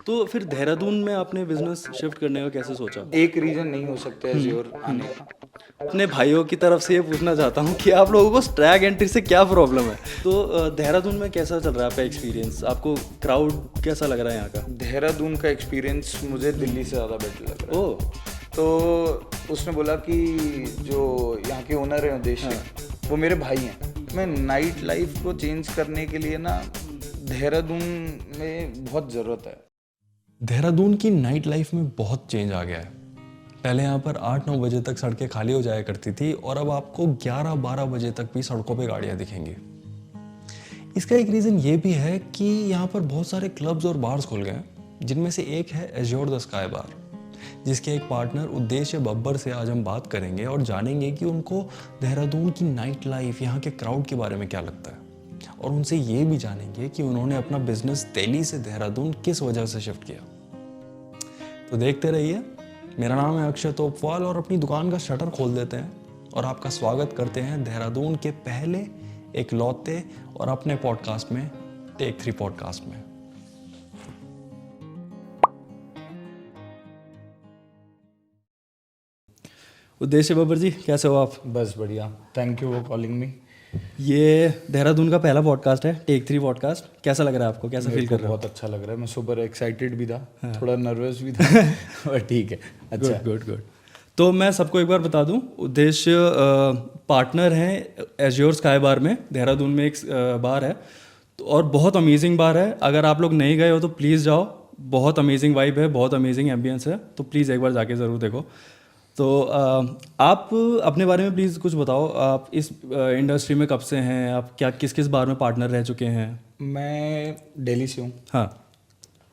तो फिर देहरादून में आपने बिजनेस शिफ्ट करने का कैसे सोचा? एक रीजन नहीं हो सकता है एज्योर आने का। अपने भाइयों की तरफ से ये पूछना चाहता हूँ कि आप लोगों को स्ट्रैग एंट्री से क्या प्रॉब्लम है? तो देहरादून में कैसा चल रहा है आपका एक्सपीरियंस? आपको क्राउड कैसा लग रहा है यहाँ का? देहरादून का एक्सपीरियंस मुझे दिल्ली से ज़्यादा बेटर लग रहा है। ओह, तो उसने बोला कि जो यहाँ के ओनर हैं उद्देश्य, वो मेरे भाई हैं। मैं नाइट लाइफ को चेंज करने के लिए ना देहरादून में बहुत ज़रूरत है। देहरादून की नाइट लाइफ में बहुत चेंज आ गया है। पहले यहाँ पर 8-9 बजे तक सड़कें खाली हो जाया करती थी और अब आपको 11-12 बजे तक भी सड़कों पे गाड़ियाँ दिखेंगी। इसका एक रीज़न ये भी है कि यहाँ पर बहुत सारे क्लब्स और बार्स खुल गए हैं, जिनमें से एक है एज्योर द स्काई बार, जिसके एक पार्टनर उद्देश्य बब्बर से आज हम बात करेंगे और जानेंगे कि उनको देहरादून की नाइट लाइफ, यहाँ के क्राउड के बारे में क्या लगता है, और उनसे ये भी जानेंगे कि उन्होंने अपना बिजनेस दिल्ली से देहरादून किस वजह से शिफ्ट किया। तो देखते रहिए। मेरा नाम है अक्षय तोपवाल और अपनी दुकान का शटर खोल देते हैं और आपका स्वागत करते हैं देहरादून के पहले इकलौते और अपने पॉडकास्ट में, टेक 3 पॉडकास्ट में। उद्देश्य बब्बर जी, कैसे हो आप? बस बढ़िया, thank you for calling me. ये देहरादून का पहला पॉडकास्ट है, टेक 3 पॉडकास्ट। कैसा लग रहा है आपको? कैसा फील कर रहे हो? बहुत अच्छा लग रहा है। मैं सुपर एक्साइटेड भी था, थोड़ा नर्वस भी था पर ठीक है, अच्छा। Good good. तो मैं सबको एक बार बता दूं, उद्देश्य पार्टनर हैं एज्योर स्काई बार में। देहरादून में एक बार है और बहुत अमेजिंग बार है। अगर आप लोग नहीं गए हो तो प्लीज़ जाओ, बहुत अमेजिंग वाइब है, बहुत अमेजिंग एम्बियंस है, तो प्लीज़ एक बार जाके ज़रूर देखो। तो आप अपने बारे में प्लीज़ कुछ बताओ। आप इस इंडस्ट्री में कब से हैं? आप क्या किस किस बार में पार्टनर रह चुके हैं? मैं दिल्ली से हूँ। हाँ,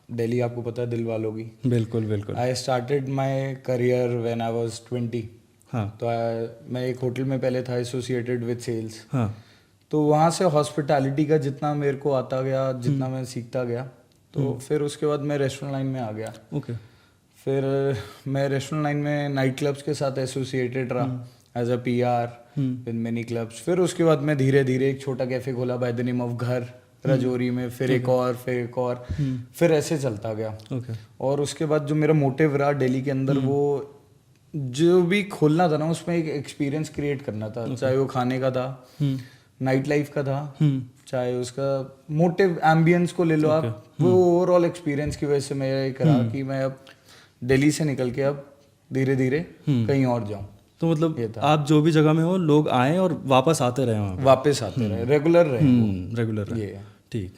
दिल्ली आपको पता है, दिल वालों की। बिल्कुल बिल्कुल। I started my career when I was 20। हाँ तो मैं एक होटल में पहले था एसोसिएटेड विद सेल्स। हाँ। तो वहाँ से हॉस्पिटैलिटी का जितना मेरे को आता गया, जितना मैं सीखता गया, तो फिर उसके बाद मैं रेस्टोरेंट लाइन में आ गया। ओके। फिर मैं रेस्टोरेंट लाइन में नाइट क्लब्स के साथ एसोसिएटेड रहा as a PR with many clubs. फिर उसके बाद मैं धीरे धीरे एक छोटा कैफे खोला बाय द नेम ऑफ घर, राजौरी में। फिर एक और, फिर एक और, फिर ऐसे चलता गया। ओके। और उसके बाद जो मेरा मोटिव रहा दिल्ली के अंदर, वो जो भी खोलना था ना, उसमें एक एक्सपीरियंस क्रिएट करना था। चाहे वो खाने का था, नाइट लाइफ का था, चाहे उसका मोटिव एम्बियंस को ले लो आप, वो ओवरऑल एक्सपीरियंस की वजह से मैं ये करा कि मैं अब दिल्ली से निकल के अब धीरे धीरे कहीं और जाऊं। तो मतलब आप जो भी जगह में हो, लोग आए और वापस आते रहे वहाँ पे? वापस आते रहे, रेगुलर रहे। रेगुलर रहे। ये ठीक।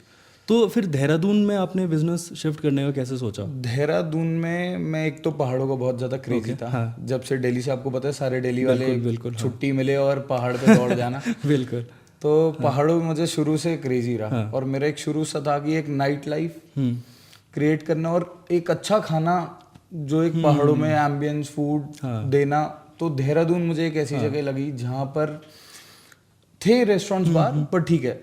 तो फिर देहरादून में आपने बिजनेस शिफ्ट करने का कैसे सोचा? देहरादून में मैं एक तो पहाड़ों का बहुत ज़्यादा क्रेजी था। हाँ। जब से दिल्ली से, आपको पता है, सारे दिल्ली वाले बिल्कुल, छुट्टी मिले और पहाड़ पे दौड़ जाना। बिल्कुल। तो पहाड़ों में मुझे शुरू से क्रेजी रहा। और मेरा एक शुरू से था कि एक नाइट लाइफ क्रिएट करना और एक अच्छा खाना, जो एक पहाड़ों में एम्बियंस फूड देना। तो देहरादून मुझे एक ऐसी जगह लगी जहाँ पर थे रेस्टोरेंट्स बार, पर ठीक है,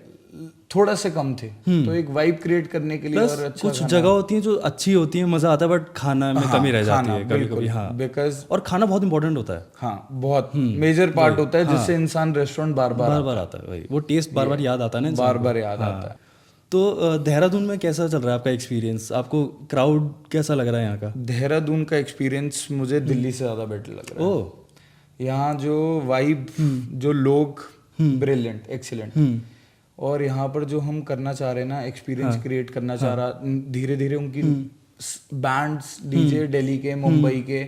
थोड़ा से कम थे। तो एक वाइब क्रिएट करने के लिए और अच्छा कुछ जगह होती है जो अच्छी होती है, मजा आता है, बट खाना में कमी रह जाती है कभी कभी। हाँ, बिकॉज और खाना बहुत इंपॉर्टेंट होता है। हाँ, बहुत मेजर पार्ट होता है, जिससे इंसान रेस्टोरेंट बार बार आता है। वही वो टेस्ट बार बार याद आता है ना, बार बार याद आता है। तो देहरादून में कैसा चल रहा है आपका एक्सपीरियंस? आपको क्राउड कैसा लग रहा है यहाँ का? देहरादून का एक्सपीरियंस मुझे दिल्ली से ज़्यादा बेटर लग रहा है। ओह, यहाँ जो वाइब, जो लोग, ब्रिलियंट, एक्सीलेंट। और यहाँ पर जो हम करना चाह रहे हैं ना, एक्सपीरियंस क्रिएट करना चाह रहा, धीरे धीरे उनकी बैंड्स, डीजे दिल्ली के, मुंबई के,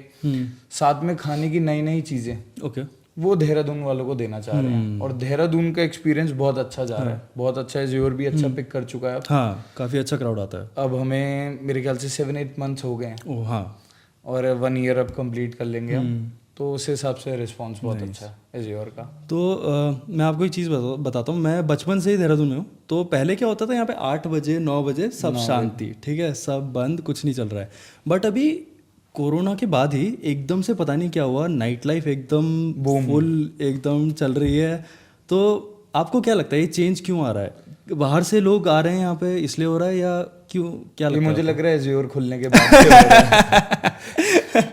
साथ में खाने की नई नई चीज़ें, ओके, वो देहरादून वालों को देना चाह रहे हैं। और देहरादून का एक्सपीरियंस बहुत अच्छा जा रहा है, बहुत अच्छा है। ज़ोर भी अच्छा पिक कर चुका है। हाँ, काफ़ी अच्छा क्राउड आता है। अब हमें मेरे ख्याल से 7-8 मंथ्स हो गए हैं। ओह हाँ। और 1 ईयर अब कंप्लीट कर लेंगे हम। तो उस हिसाब से रिस्पॉन्स बहुत अच्छा है एज्योर का। तो मैं आपको एक चीज़ बताता हूँ। मैं बचपन से ही देहरादून में हूँ। तो पहले क्या होता था, यहाँ पे 8 बजे 9 बजे सब शांति, ठीक है, सब बंद, कुछ नहीं चल रहा है। बट अभी कोरोना के बाद ही एकदम से पता नहीं क्या हुआ, नाइट लाइफ एकदम फुल एकदम चल रही है। तो आपको क्या लगता है ये चेंज क्यों आ रहा है? बाहर से लोग आ रहे हैं यहाँ पे इसलिए हो रहा है, या क्यों, क्या लगता है? मुझे लग रहा है एज्योर खुलने के बाद से हो रहा है।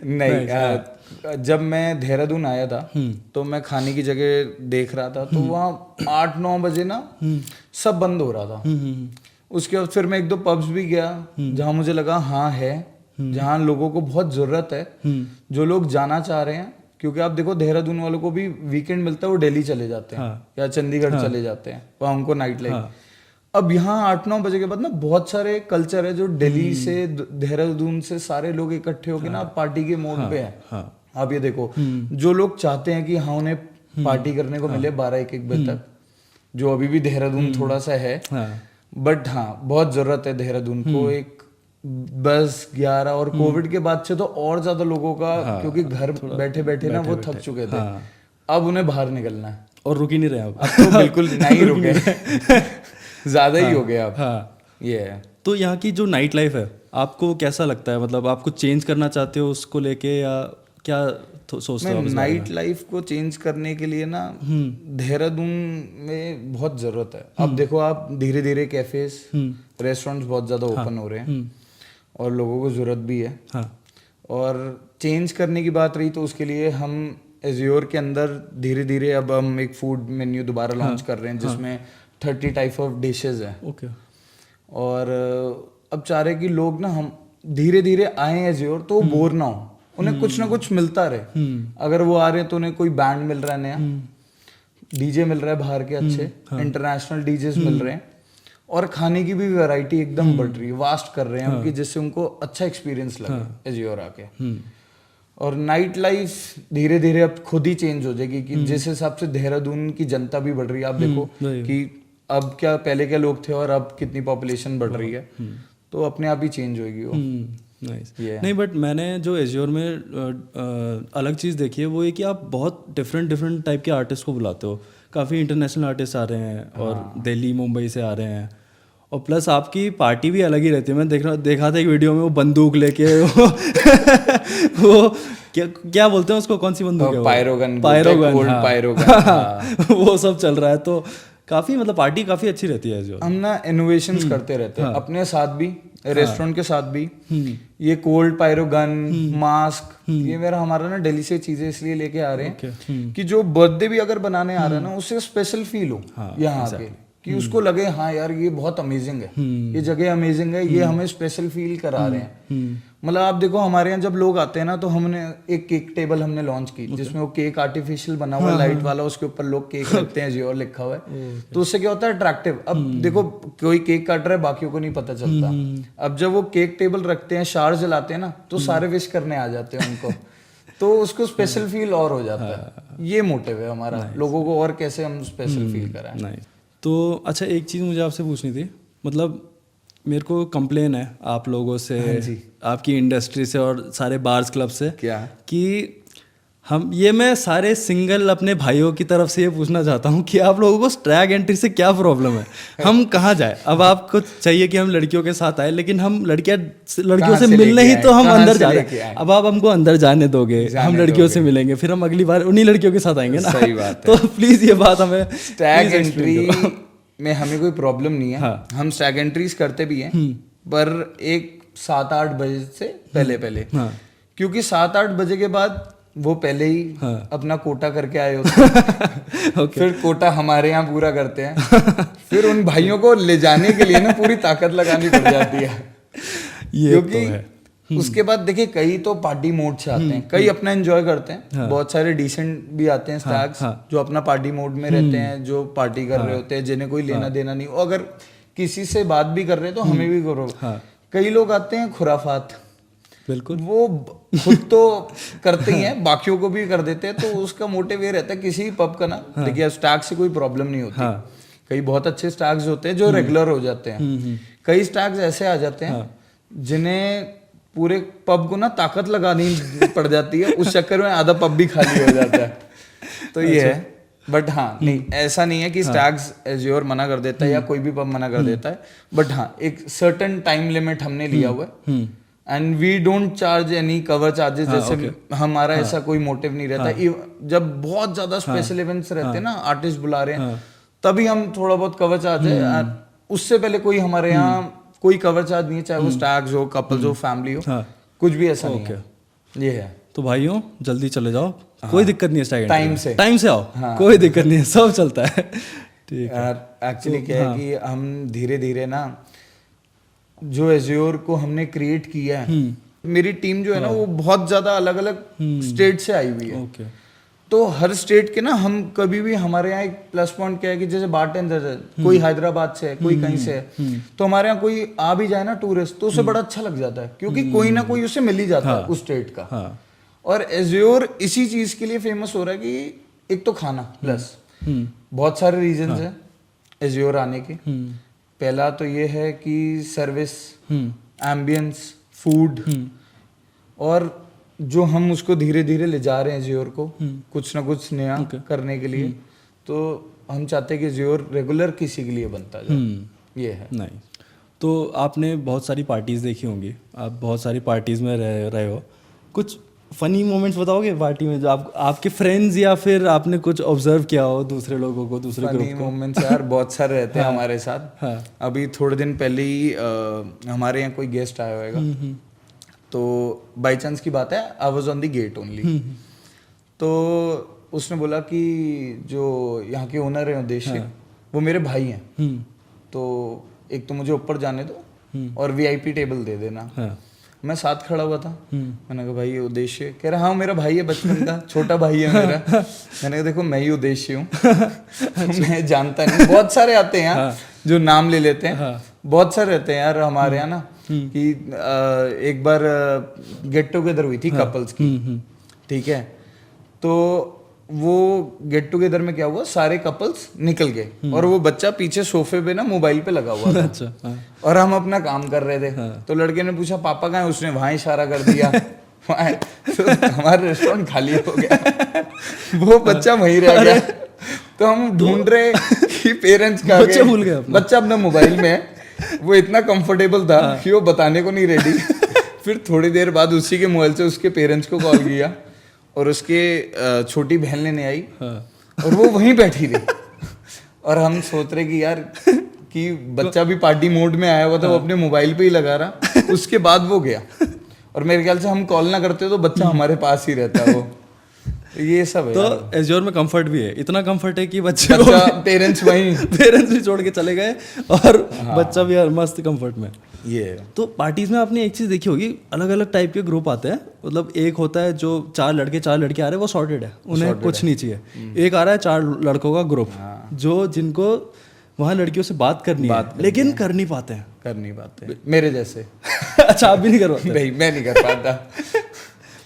नहीं, जब मैं देहरादून आया था तो मैं खाने की जगह देख रहा था, तो वहाँ 8-9 बजे ना सब बंद हो रहा था। उसके बाद फिर मैं 1-2 पब्स भी गया जहाँ मुझे लगा हाँ है, जहाँ लोगों को बहुत जरूरत है, जो लोग जाना चाह रहे हैं। क्योंकि आप देखो देहरादून वालों को भी वीकेंड मिलता है, वो दिल्ली चले जाते हैं या चंडीगढ़ चले जाते हैं, वहाँ उनको नाइट लाइफ। अब यहाँ 8-9 बजे के बाद ना बहुत सारे कल्चर है जो दिल्ली से देहरादून से सारे लोग इकट्ठे होके ना पार्टी के मोड पे है। आप ये देखो, जो लोग चाहते हैं कि हाँ उन्हें पार्टी करने को मिले 12-1 बजे तक, जो अभी भी देहरादून थोड़ा सा है, बट हाँ बहुत जरूरत है देहरादून को एक 10-11 और कोविड के बाद से तो और ज्यादा लोगों का, क्योंकि घर बैठे बैठे ना वो थक चुके थे, अब उन्हें बाहर निकलना है और रुक ही नहीं रहे अब तो बिल्कुल नहीं रुके ज्यादा ही हो गया अब। ये है। तो यहाँ की जो नाइट लाइफ है आपको कैसा लगता है, मतलब आपको चेंज करना चाहते हो उसको लेके या क्या सोचते हो? नाइट लाइफ को चेंज करने के लिए ना देहरादून में बहुत जरूरत है। अब देखो आप धीरे धीरे कैफेज रेस्टोरेंट्स बहुत ज्यादा ओपन हो रहे हैं और लोगों को जरूरत भी है। और चेंज करने की बात रही तो उसके लिए हम एज्योर के अंदर धीरे धीरे अब हम एक फूड मेन्यू दोबारा लॉन्च कर रहे हैं जिसमें 30 टाइप ऑफ डिशेज है। ओके। और अब चाह रहे कि लोग ना हम धीरे धीरे आए एज्योर तो वो बोर ना हो, उन्हें कुछ ना कुछ मिलता रहे। अगर वो आ रहे हैं तो उन्हें कोई बैंड मिल रहा है नया, डीजे मिल रहा है बाहर के अच्छे, इंटरनेशनल डीजेस मिल रहे हैं, और खाने की भी वैरायटी एकदम बढ़ रही है, वास्ट कर रहे हैं उनकी, जिससे उनको अच्छा एक्सपीरियंस लगे एज्योर आके। और नाइट लाइफ धीरे धीरे अब खुद ही चेंज हो जाएगी कि जिस हिसाब से देहरादून की जनता भी बढ़ रही है। आप देखो कि अब क्या पहले क्या लोग थे और अब कितनी पॉपुलेशन बढ़ रही है, तो अपने आप ही चेंज होगी वो। नाइस। नहीं बट मैंने जो एज्योर में अलग चीज़ देखी है वो ये कि आप बहुत डिफरेंट टाइप के आर्टिस्ट को बुलाते हो। काफ़ी इंटरनेशनल आर्टिस्ट आ रहे हैं और दिल्ली मुंबई से आ रहे हैं, और प्लस आपकी पार्टी भी अलग ही रहती है। मैं देखा था एक वीडियो में वो बंदूक लेके वो क्या बोलते हैं उसको, कौन सी बंदूक है? पायरोगन। वो सब चल रहा है, तो काफ़ी मतलब पार्टी काफ़ी अच्छी रहती है जो। हम ना इनोवेशंस करते रहते हैं अपने साथ भी, रेस्टोरेंट के साथ भी। ये कोल्ड पायरोगन, मास्क, ये हमारा ना दिल्ली से चीजें इसलिए लेके आ रहे हैं कि जो बर्थडे भी अगर बनाने आ रहा है ना उससे स्पेशल फील हो यहाँ आके, कि उसको लगे हाँ यार ये बहुत अमेजिंग है, ये जगह अमेजिंग है, ये हमें स्पेशल फील करा रहे हैं। मतलब आप देखो हमारे यहाँ जब लोग आते हैं ना तो हमने एक केक टेबल हमने लॉन्च की जिसमें वो केक आर्टिफिशियल बना हुआ है, लाइट वाला, उसके ऊपर लोग केक रखते हैं जो लिखा हुआ है, तो उससे क्या होता है अट्रैक्टिव। अब देखो कोई केक काट रहा है बाकियों को नहीं पता चलता, अब जब वो केक टेबल रखते हैं, शार जलाते हैं ना, तो सारे विश करने आ जाते हैं उनको, तो उसको स्पेशल फील और हो जाता है। ये मोटिव है हमारा, लोगों को और कैसे हम स्पेशल फील कराएं। तो अच्छा एक चीज़ मुझे आपसे पूछनी थी, मतलब मेरे को कंप्लेन है आप लोगों से, आपकी इंडस्ट्री से और सारे बार्स क्लब से, क्या कि मैं सारे सिंगल अपने भाइयों की तरफ से ये पूछना चाहता हूँ कि आप लोगों को स्ट्रैग एंट्री से क्या प्रॉब्लम है? हम कहाँ जाए? अब आपको चाहिए कि हम लड़कियों के साथ आए, लेकिन हम लड़कियों से मिलने ही तो हम अंदर जा रहे हैं। अब आप हमको अंदर जाने दोगे, हम लड़कियों से मिलेंगे, फिर हम अगली बार उन्हीं लड़कियों के साथ आएंगे ना। सही बात है। तो प्लीज ये बात हमें, स्टैग एंट्री में हमें कोई प्रॉब्लम नहीं है। हम स्टैग एंट्रीज करते भी हैं, पर एक 7-8 बजे से पहले क्योंकि 7-8 बजे के बाद वो पहले ही अपना कोटा करके आए होते हैं। फिर कोटा हमारे यहाँ पूरा करते हैं, फिर उन भाइयों को ले जाने के लिए ना पूरी ताकत लगानी पड़ जाती है, क्योंकि उसके बाद देखिए कई तो पार्टी मोड से आते हैं, कई अपना एंजॉय करते हैं, बहुत सारे डिसेंट भी आते हैं स्टैग्स जो अपना पार्टी मोड में रहते हैं, जो पार्टी कर रहे होते हैं, जिन्हें कोई लेना देना नहीं। अगर किसी से बात भी कर रहे हैं तो हमें भी करो। कई लोग आते हैं खुराफात, बिल्कुल वो खुद तो करते ही हैं, बाकियों को भी कर देते हैं, तो उसका मोटिव ये रहता है किसी पब का ना, देखिए स्टैग से कोई प्रॉब्लम नहीं होती। कई बहुत अच्छे स्टैग्स होते हैं जो रेगुलर हो जाते हैं, कई स्टैग्स ऐसे आ जाते हैं जिन्हें पूरे पब को ना ताकत लगानी पड़ जाती है, उस चक्कर में आधा पब भी खाली हो जाता है। तो ये है, बट हाँ नहीं ऐसा नहीं है कि स्टैग्स एज्योर मना कर देता है या कोई भी पब मना कर देता है, बट हाँ एक सर्टेन टाइम लिमिट हमने लिया हुआ है, and we don't charge any cover charges, जैसे हमारा ऐसा कोई मोटिव नहीं रहता। जब बहुत ज्यादा स्पेशल इवेंट्स रहते हैं ना, आर्टिस्ट बुला रहे हैं, तभी हम थोड़ा बहुत कवर चार्ज है, उससे पहले कोई हमारे यहाँ कोई कवर चार्ज नहीं है, चाहे वो स्टैग्स हो, कपल्स हो, फैमिली हो, कुछ भी ऐसा नहीं है। ये है। तो भाइयों जल्दी चले जाओ, कोई दिक्कत नहीं है, स्टैग टाइम से आओ, कोई दिक्कत नहीं है, सब चलता है। ठीक है। एक्चुअली क्या है कि हम धीरे धीरे ना जो एज्योर को हमने क्रिएट किया है, मेरी टीम जो है ना वो बहुत ज्यादा अलग अलग स्टेट से आई हुई है। ओके तो हर स्टेट के ना हम कभी भी, हमारे यहाँ एक प्लस पॉइंट क्या है कि जैसे बारटेंडर है, कोई हैदराबाद से है, कोई कहीं से है, तो हमारे यहाँ कोई आ भी जाए ना टूरिस्ट तो उसे बड़ा अच्छा लग जाता है, क्योंकि कोई ना कोई उसे मिल ही जाता है उस स्टेट का। और एज्योर इसी चीज के लिए फेमस हो रहा है कि एक तो खाना प्लस बहुत सारे रीजंस हैं एज्योर आने के। पहला तो ये है कि सर्विस, एम्बियंस, फूड, और जो हम उसको धीरे धीरे ले जा रहे हैं एज्योर को कुछ ना कुछ नया करने के लिए, तो हम चाहते हैं कि एज्योर रेगुलर किसी के लिए बनता जाए। ये है। नहीं तो आपने बहुत सारी पार्टीज़ देखी होंगी, आप बहुत सारी पार्टीज़ में रहे हो, कुछ फनी मोमेंट्स बताओगे पार्टी में जो आपके फ्रेंड्स या फिर आपने कुछ ऑब्जर्व किया हो दूसरे लोगों को, दूसरे ग्रुप फनी मोमेंट्स यार बहुत सारे रहते हैं हमारे साथ। अभी थोड़े दिन पहले ही हमारे यहाँ कोई गेस्ट आया होगा, तो बाई चांस की बात है, I was on the get only, तो उसने बोला कि जो यहाँ के ओनर है उद्देश्य, वो मेरे भाई हैं, तो एक तो मुझे ऊपर जाने दो और वीआईपी टेबल दे देना। मैं साथ खड़ा हुआ था, मैंने कहा भाई ये उद्देश्य, कह रहा हाँ मेरा भाई है बचपन का, छोटा भाई है मेरा। मैंने कहा देखो मैं ही उद्देश्य हूँ। मैं जानता नहीं, बहुत सारे आते हैं यहाँ जो नाम ले लेते हैं, बहुत सारे रहते हैं यार हमारे यहाँ ना, कि एक बार गेट टुगेदर हुई थी कपल्स की, ठीक है, तो वो गेट टुगेदर में क्या हुआ, सारे कपल्स निकल गए और वो बच्चा पीछे सोफे पे ना मोबाइल पे लगा हुआ था। अच्छा। और हम अपना काम कर रहे थे, तो लड़के ने पूछा पापा कहाँ है, उसने वहां इशारा कर दिया। तो हमारा रेस्टोरेंट खाली हो गया, वो बच्चा वहीं रह गया। तो हम ढूंढ रहे कि पेरेंट्स कहाँ गए, भूल गए बच्चा अपना मोबाइल में है। वो इतना कंफर्टेबल था कि वो बताने को नहीं रेडी। फिर थोड़ी देर बाद उसी के मोबाइल से उसके पेरेंट्स को कॉल किया और उसके छोटी बहन लेने आई और वो वहीं बैठी रही। और हम सोच रहे कि यार कि बच्चा भी पार्टी मोड में आया हुआ था, वो अपने मोबाइल पे ही लगा रहा। उसके बाद वो गया और मेरे ख्याल से हम कॉल ना करते तो बच्चा हमारे पास ही रहता वो। ये सब है। तो एज्योर में कंफर्ट भी है, इतना कंफर्ट है कि बच्चा पेरेंट्स वहीं पेरेंट्स भी छोड़ के चले गए और बच्चा भी मस्त कंफर्ट में। ये है। तो पार्टीज में आपने एक चीज़ देखी होगी, अलग अलग टाइप के ग्रुप आते हैं, मतलब एक होता है जो 4 लड़के आ रहे हैं, वो सॉर्टेड है, उन्हें कुछ नहीं चाहिए। एक आ रहा है 4 लड़कों का ग्रुप, जो जिनको वहाँ लड़कियों से बात करनी है लेकिन कर नहीं पाते, मेरे जैसे। अच्छा आप भी नहीं कर पाते? नहीं मैं नहीं कर पाता।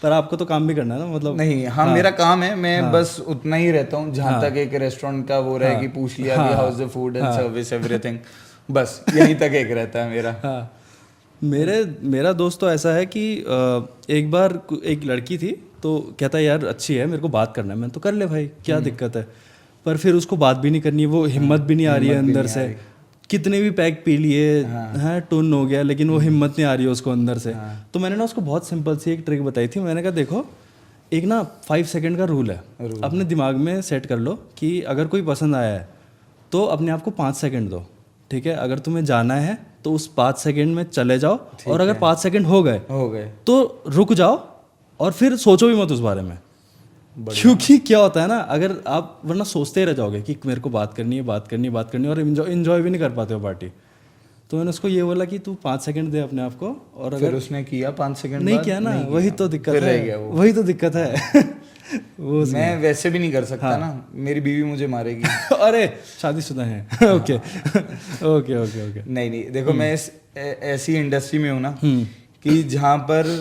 पर आपको तो काम भी करना है ना, मतलब नहीं हाँ मेरा काम है, मैं बस उतना ही रहता हूँ जहाँ तक एक रेस्टोरेंट का वो रहे कि पूछ लिया कि how is the food and service everything, बस यहीं तक एक रहता है मेरा। मेरा दोस्त तो ऐसा है कि एक बार एक लड़की थी तो कहता है यार अच्छी है, मेरे को बात करना है। मैं तो कर ले भाई, क्या दिक्कत है, पर फिर उसको बात भी नहीं करनी है, वो हिम्मत भी नहीं आ रही है अंदर से। कितने भी पैक पी लिए हैं, टुन हो गया, लेकिन वो हिम्मत नहीं आ रही है उसको अंदर से। तो मैंने ना उसको बहुत सिंपल सी एक ट्रिक बताई थी। मैंने कहा देखो एक ना 5 सेकंड का रूल है, अपने दिमाग में सेट कर लो कि अगर कोई पसंद आया है तो अपने आप को 5 सेकंड दो, ठीक है। अगर तुम्हें जाना है तो उस 5 सेकंड में चले जाओ, और अगर 5 सेकंड हो गए तो रुक जाओ और फिर सोचो भी मत उस बारे में। क्योंकि क्या होता है ना, अगर आप वरना सोचते ही रह जाओगे कि मेरे को बात करनी है और एंजॉय भी नहीं कर पाते हो पार्टी। तो मैंने उसको ये बोला कि तू 5 सेकंड दे अपने आप को, और अगर उसने किया 5 सेकंड नहीं किया ना, वही तो दिक्कत है। वो मैं वैसे भी नहीं कर सकता ना, मेरी बीवी मुझे मारेगी। अरे शादीशुदा है। ओके। नहीं देखो मैं ऐसी इंडस्ट्री में हूँ ना कि जहाँ पर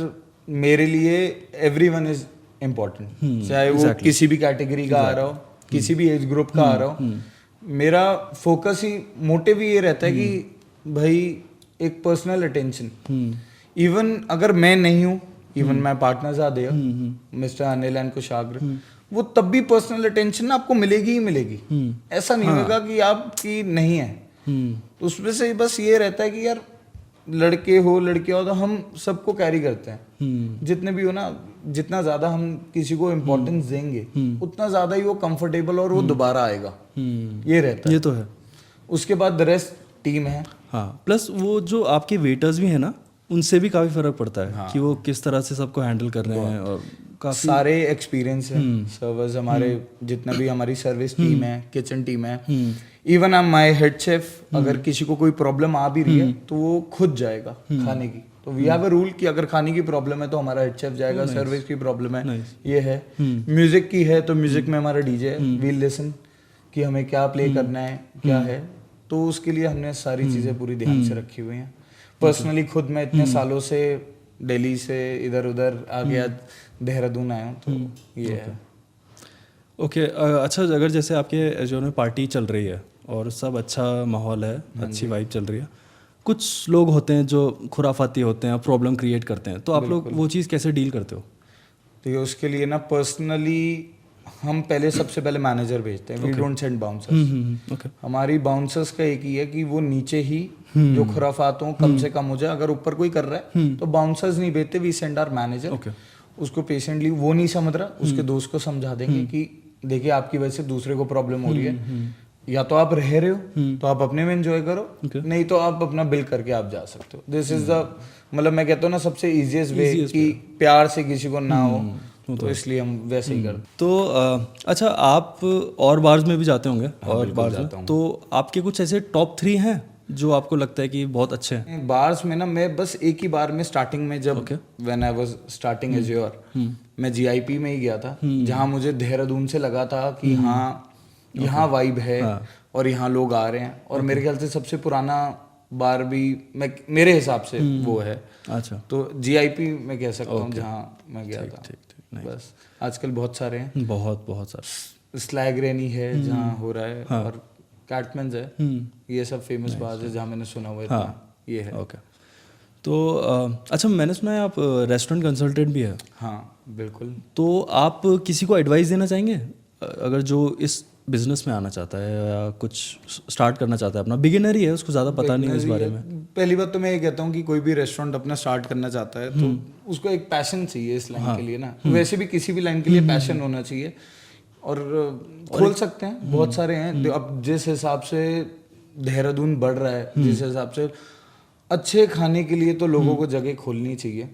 मेरे लिए एवरीवन इज इम्पोर्टेंट, चाहे वो किसी भी कैटेगरी का आ रहा हो, किसी भी एज ग्रुप का आ रहा हो। मेरा फोकस ही, मोटिव ही ये रहता है कि भाई एक पर्सनल अटेंशन, इवन अगर मैं नहीं हूँ, even my partners are there, mister Anil and Kushagra, वो तब भी पर्सनल अटेंशन ना आपको मिलेगी ही मिलेगी। ऐसा नहीं होगा कि आपकी नहीं है। उसमें से बस ये रहता है कि यार लड़के हो लड़कियां हो तो हम सबको कैरी करते हैं, जितने भी हो ना। जितना ज्यादा हम किसी को इम्पोर्टेंस देंगे उतना ज्यादा ही वो कंफर्टेबल और वो दोबारा आएगा। ये रहता है, ये तो है। उसके बाद द रेस्ट टीम है। हाँ, प्लस वो जो आपके वेटर्स भी है ना, उनसे भी काफी फर्क पड़ता है कि वो किस तरह से सबको हैंडल कर रहे हैं, और काफी सारे एक्सपीरियंस है। सर्वर्स हमारे जितना भी हमारी सर्विस टीम है, किचन टीम है, even I am my head chef, अगर किसी को कोई प्रॉब्लम आ भी रही है तो वो खुद जाएगा खाने की। तो वी हैव अ रूल कि अगर खाने की प्रॉब्लम है तो हमारा हेड शेफ जाएगा, सर्विस की प्रॉब्लम है ये है, म्यूजिक की है तो म्यूजिक में हमारा डीजे है, वी लिसन कि हमें क्या प्ले करना है क्या है, तो उसके लिए हमने सारी चीज़ें पूरी ध्यान से रखी हुई हैं। पर्सनली खुद मैं इतने सालों से दिल्ली से इधर उधर आ गया, देहरादून आया हूँ, तो ये है। ओके अच्छा, अगर जैसे आपके एजोर में पार्टी चल रही है और सब अच्छा माहौल है, अच्छी वाइब चल रही है, कुछ लोग होते हैं जो खुराफाती होते हैं, प्रॉब्लम क्रिएट करते हैं, तो आप लोग वो चीज़ कैसे डील करते हो? तो ये उसके लिए ना पर्सनली हम पहले सबसे पहले मैनेजर भेजते हैं, we don't send bouncers. Okay, हमारी बाउंसर्स का एक ही है कि वो नीचे ही जो खुराफात हो कम से कम हो जाए, अगर ऊपर कोई कर रहा है तो बाउंसर्स नहीं भेजते, we send our manager. Okay, उसको पेशेंटली, वो नहीं समझ रहा उसके दोस्त को समझा देंगे कि देखिए आपकी वजह से दूसरे को प्रॉब्लम हो रही है, या तो आप रह रहे हो तो आप अपने में एंजॉय करो, नहीं तो आप अपना बिल करके आप जा सकते हो। दिस इज द, मतलब मैं कहता हूँ ना सबसे इजीएस्ट वे कि प्यार से किसी को ना हो, तो इसलिए हम वैसे ही करते। तो अच्छा, आप और बार्स में भी जाते होंगे? और बार्स में तो आपके कुछ ऐसे टॉप 3 हैं जो आपको लगता है कि बहुत अच्छे हैं? बार्स में ना मैं बस एक ही बार में स्टार्टिंग में, जब when I was starting azure, मैं जीआईपी में ही गया था, जहाँ मुझे देहरादून से लगा था कि हाँ यहाँ वाइब है और यहाँ लोग आ रहे हैं, और मेरे ख्याल से सबसे पुराना बार भी मैं मेरे हिसाब से वो है। अच्छा, तो जीआईपी मैं कह सकता हूँ जहाँ मैं गया था। बस आजकल बहुत सारे हैं, बहुत सारे। स्लैग रेनी है जहाँ हो रहा है, और कैटमैन्स है, ये सब फेमस बार है जहाँ मैंने सुना हुआ है। ये है। ओके, तो अच्छा, मैंने सुना है आप रेस्टोरेंट कंसल्टेंट भी है? हाँ बिल्कुल। तो आप किसी को एडवाइस देना चाहेंगे अगर जो इस बिजनेस में आना चाहता है या कुछ स्टार्ट करना चाहता है, अपना बिगिनर ही है, उसको ज़्यादा पता नहीं है इस बारे में? पहली बात तो मैं ये कहता हूँ कि कोई भी रेस्टोरेंट अपना स्टार्ट करना चाहता है तो उसको एक पैशन चाहिए इस लाइन के लिए ना, वैसे भी किसी भी लाइन के लिए पैशन होना चाहिए, और खोल सकते हैं, बहुत सारे हैं। अब जिस हिसाब से देहरादून बढ़ रहा है, जिस हिसाब से अच्छे खाने के लिए तो लोगों को जगह खोलनी चाहिए,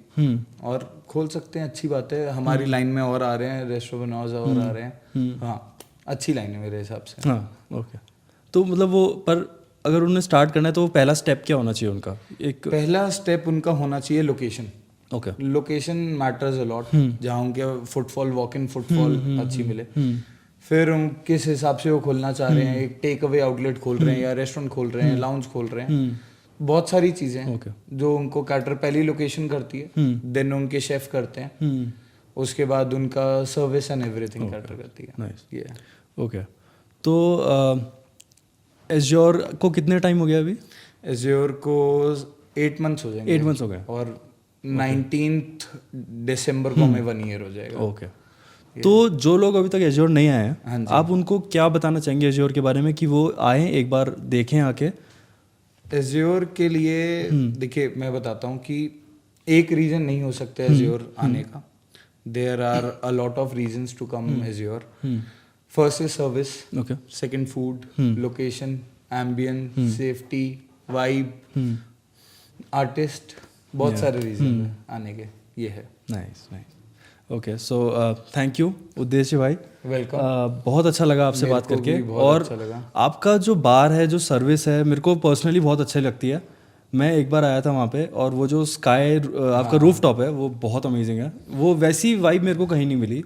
और खोल सकते हैं, अच्छी बात है। हमारी लाइन में और आ रहे हैं रेस्टोरेंट और आ रहे हैं, हाँ अच्छी लाइन है मेरे हिसाब से। हाँ, ओके। तो मतलब वो, पर अगर उन्हें स्टार्ट करना है तो वो पहला स्टेप क्या होना चाहिए उनका? एक पहला स्टेप उनका होना चाहिए location. Okay, location matters a lot, जहाँ उनके फुटफॉल, वॉक इन फुटफॉल अच्छी मिले। फिर किस हिसाब से वो खोलना चाह रहे हैं, एक टेक अवे आउटलेट खोल रहे हैं या रेस्टोरेंट खोल रहे हैं, लाउंज खोल रहे हैं, बहुत सारी चीज़ें हैं जो उनको कैटर पहली लोकेशन करती है, देन उनके शेफ करते हैं, उसके बाद उनका सर्विस एंड एवरीथिंग कैटर करती है। ये ओके। तो एज्योर को कितने टाइम हो गया अभी? एज्योर को 8 मंथ्स हो जाएंगे। 8 मंथ्स हो गए, और 19th दिसंबर को हमें 1 ईयर हो जाएगा। ओके। तो जो लोग अभी तक एज्योर नहीं आए हैं, आप उनको क्या बताना चाहेंगे एज्योर के बारे में कि वो आए, एक बार देखें आके? एज्योर के लिए देखिए मैं बताता हूँ कि एक रीज़न नहीं हो सकता एज्योर आने का, there are a lot of reasons to come Azure. First is service, second food, location, ambience, safety, vibe, artist, बहुत सारे रीजन आने के, ये है। Nice nice, okay. So thank you Uddeshya भाई, वेलकम। बहुत अच्छा लगा आपसे बात करके, और अच्छा लगा। आपका जो बार है, जो सर्विस है, मेरे को पर्सनली बहुत अच्छी लगती है। मैं एक बार आया था वहाँ पे, और वो जो स्काई आपका रूफ टॉप है वो बहुत अमेजिंग है, वो वैसी वाइब मेरे को कहीं नहीं मिली।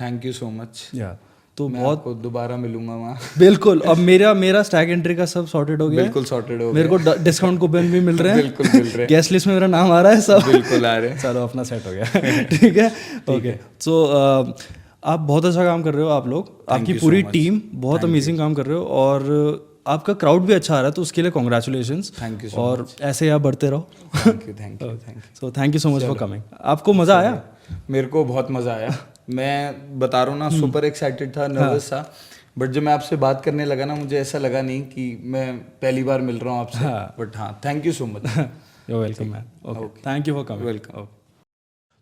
Thank you so much. या तो मैं बहुत आपको दोबारा मिलूंगा वहाँ। बिल्कुल। अब मेरा स्टैग एंट्री का सब सॉर्टेड हो गया, बिल्कुल सॉर्टेड हो गया, मेरे को डिस्काउंट कूपन भी मिल रहे हैं, बिल्कुल मिल रहे हैं, गेस्ट लिस्ट में मेरा नाम आ रहा है, सब बिल्कुल आ रहे हैं। चलो अपना सेट हो गया। ठीक है, ओके। सो आप बहुत अच्छा काम कर रहे हो, आप लोग, आपकी पूरी टीम बहुत अमेजिंग काम कर रहे हो, और आपका क्राउड भी अच्छा आ रहा है, तो उसके लिए कॉन्ग्रेचुलेशंस। थैंक यू सो और ऐसे ही आप बढ़ते रहो। Thank you thank you thank you. So thank you so much for coming. आपको मज़ा आया? मेरे को बहुत मज़ा आया, मैं बता रहा हूँ ना, सुपर एक्साइटेड था, नर्वस था, बट जब मैं आपसे बात करने लगा ना, मुझे ऐसा लगा नहीं कि मैं पहली बार मिल रहा हूँ आपसे, बट हाँ thank you so much. You welcome man, okay, thank you for coming. Welcome.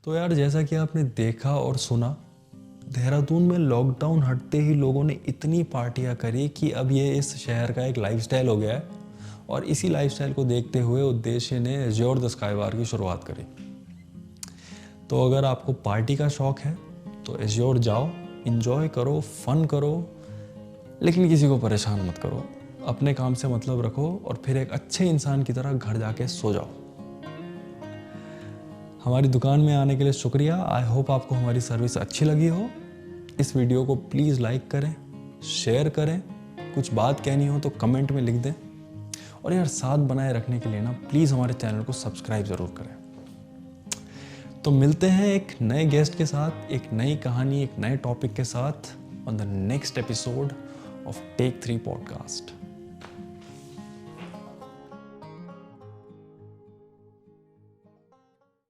तो यार, जैसा कि आपने देखा और सुना, देहरादून में लॉकडाउन हटते ही लोगों ने इतनी पार्टियां करी कि अब ये इस शहर का एक लाइफस्टाइल हो गया है, और इसी लाइफस्टाइल को देखते हुए उद्देश्य ने एज्योर द स्काई बार की शुरुआत करी। तो अगर आपको पार्टी का शौक है तो एज्योर जाओ, इंजॉय करो, फन करो, लेकिन किसी को परेशान मत करो। अपने काम से मतलब रखो और फिर एक अच्छे इंसान की तरह घर जाके सो जाओ। हमारी दुकान में आने के लिए शुक्रिया। आई होप आपको हमारी सर्विस अच्छी लगी हो। इस वीडियो को प्लीज़ लाइक करें, शेयर करें, कुछ बात कहनी हो तो कमेंट में लिख दें, और यार साथ बनाए रखने के लिए ना प्लीज़ हमारे चैनल को सब्सक्राइब ज़रूर करें। तो मिलते हैं एक नए गेस्ट के साथ, एक नई कहानी, एक नए टॉपिक के साथ on the next episode of tech 3 podcast.